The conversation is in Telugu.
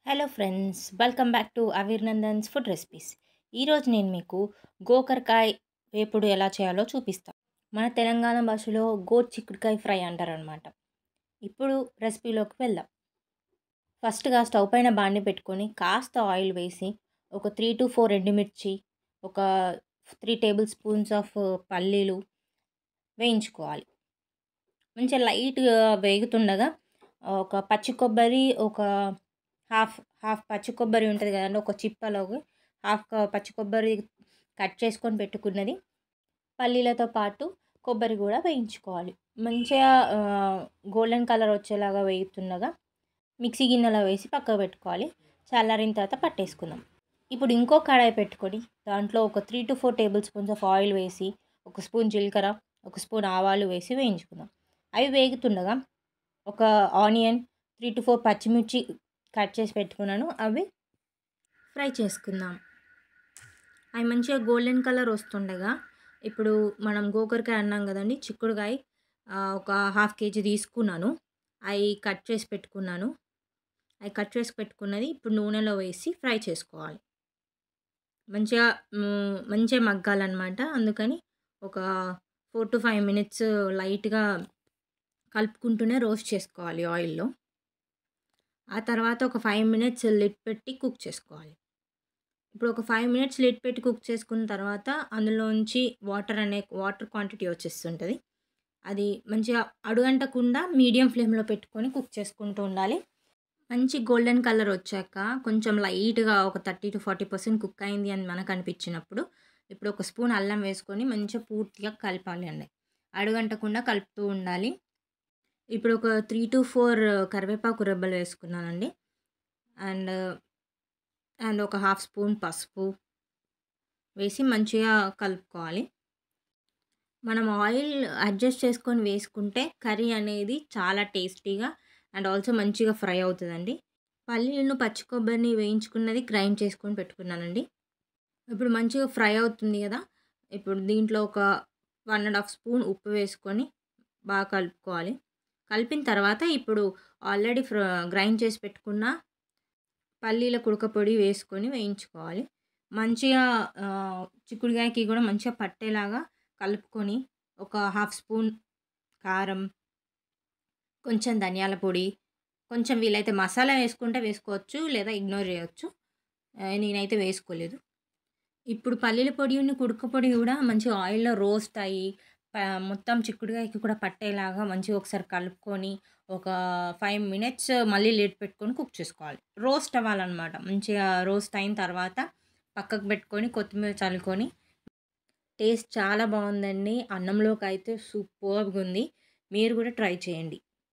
Hello friends, welcome back to Avir Nandan's food recipes. ఈరోజు నేను మీకు గోకరకాయ వేపుడు ఎలా చేయాలో చూపిస్తాను. మన తెలంగాణ భాషలో గోరు చిక్కుడుకాయ ఫ్రై అంటారనమాట. ఇప్పుడు రెసిపీలోకి వెళ్దాం. ఫస్ట్గా స్టవ్ పైన బాండి పెట్టుకొని కాస్త ఆయిల్ వేసి ఒక 3 to 4 ఎండుమిర్చి, ఒక 3 tablespoons ఆఫ్ పల్లీలు వేయించుకోవాలి. మంచిగా లైట్గా వేగుతుండగా ఒక పచ్చి కొబ్బరి, ఒక హాఫ్ హాఫ్ పచ్చి కొబ్బరి ఉంటుంది కదండి, ఒక చిప్పలోకి హాఫ్ పచ్చి కొబ్బరి కట్ చేసుకొని పెట్టుకున్నది, పల్లీలతో పాటు కొబ్బరి కూడా వేయించుకోవాలి. మంచిగా గోల్డెన్ కలర్ వచ్చేలాగా వేగుతుండగా మిక్సీ గిన్నెలో వేసి పక్కకు పెట్టుకోవాలి. చల్లారిన తర్వాత పట్టేసుకుందాం. ఇప్పుడు ఇంకో కడాయి పెట్టుకొని దాంట్లో ఒక 3 to 4 tablespoons ఆఫ్ ఆయిల్ వేసి, ఒక స్పూన్ జీలకర్ర, ఒక స్పూన్ ఆవాలు వేసి వేయించుకుందాం. అవి వేగుతుండగా ఒక ఆనియన్, 3 to 4 పచ్చిమిర్చి కట్ చేసి పెట్టుకున్నాను, అవి ఫ్రై చేసుకుందాం. అవి మంచిగా గోల్డెన్ కలర్ వస్తుండగా ఇప్పుడు మనం గోకరకాయ అన్నాం కదండి, చిక్కుడుకాయ ఒక హాఫ్ కేజీ తీసుకున్నాను. అవి కట్ చేసి పెట్టుకున్నాను. అవి కట్ చేసి పెట్టుకున్నది ఇప్పుడు నూనెలో వేసి ఫ్రై చేసుకోవాలి. మంచిగా మగ్గాలన్నమాట. అందుకని ఒక 4 to 5 minutes లైట్గా కలుపుకుంటూనే రోస్ట్ చేసుకోవాలి ఆయిల్లో. ఆ తర్వాత ఒక 5 minutes లిడ్ పెట్టి కుక్ చేసుకోవాలి. ఇప్పుడు ఒక 5 minutes లిడ్ పెట్టి కుక్ చేసుకున్న తర్వాత అందులోంచి వాటర్ క్వాంటిటీ వచ్చేస్తుంటుంది. అది మంచిగా అడుగంటకుండా మీడియం ఫ్లేమ్లో పెట్టుకొని కుక్ చేసుకుంటూ ఉండాలి. మంచి గోల్డెన్ కలర్ వచ్చాక కొంచెం లైట్గా ఒక 30 to 40% కుక్ అయింది అని మనకు అనిపించినప్పుడు ఇప్పుడు ఒక స్పూన్ అల్లం వేసుకొని మంచిగా పూర్తిగా కలపాలి అండి. అడుగంటకుండా కలుపుతూ ఉండాలి. ఇప్పుడు ఒక 3 to 4 కరివేపాకు రెబ్బలు వేసుకున్నానండి. అండ్ ఒక హాఫ్ స్పూన్ పసుపు వేసి మంచిగా కలుపుకోవాలి. మనం ఆయిల్ అడ్జస్ట్ చేసుకొని వేసుకుంటే కర్రీ అనేది చాలా టేస్టీగా అండ్ ఆల్సో మంచిగా ఫ్రై అవుతుందండి. పల్లీలను, పచ్చి కొబ్బరిని వేయించుకున్నది గ్రైండ్ చేసుకొని పెట్టుకున్నానండి. ఇప్పుడు మంచిగా ఫ్రై అవుతుంది కదా, ఇప్పుడు దీంట్లో ఒక 1.5 స్పూన్ ఉప్పు వేసుకొని బాగా కలుపుకోవాలి. కలిపిన తర్వాత ఇప్పుడు ఆల్రెడీ గ్రైండ్ చేసి పెట్టుకున్న పల్లీల కుడక పొడి వేసుకొని వేయించుకోవాలి. మంచిగా చిక్కుడుకాయకి కూడా మంచిగా పట్టేలాగా కలుపుకొని ఒక హాఫ్ స్పూన్ కారం, కొంచెం ధనియాల పొడి, కొంచెం వీలైతే మసాలా వేసుకుంటే వేసుకోవచ్చు, లేదా ఇగ్నోర్ చేయొచ్చు. నేనైతే వేసుకోలేదు. ఇప్పుడు పల్లీల పొడిని కుడక పొడి కూడా మంచిగా ఆయిల్లో రోస్ట్ అయ్యి మొత్తం చిక్కుడుకాయకి కూడా పట్టేలాగా మంచిగా ఒకసారి కలుపుకొని ఒక 5 minutes మళ్ళీ లిడ్ పెట్టుకొని కుక్ చేసుకోవాలి. రోస్ట్ అవ్వాలన్నమాట. మంచిగా రోస్ట్ అయిన తర్వాత పక్కకు పెట్టుకొని కొత్తిమీర చల్లుకొని టేస్ట్ చాలా బాగుందండి. అన్నంలోకి అయితే సూపర్గా ఉంది. మీరు కూడా ట్రై చేయండి.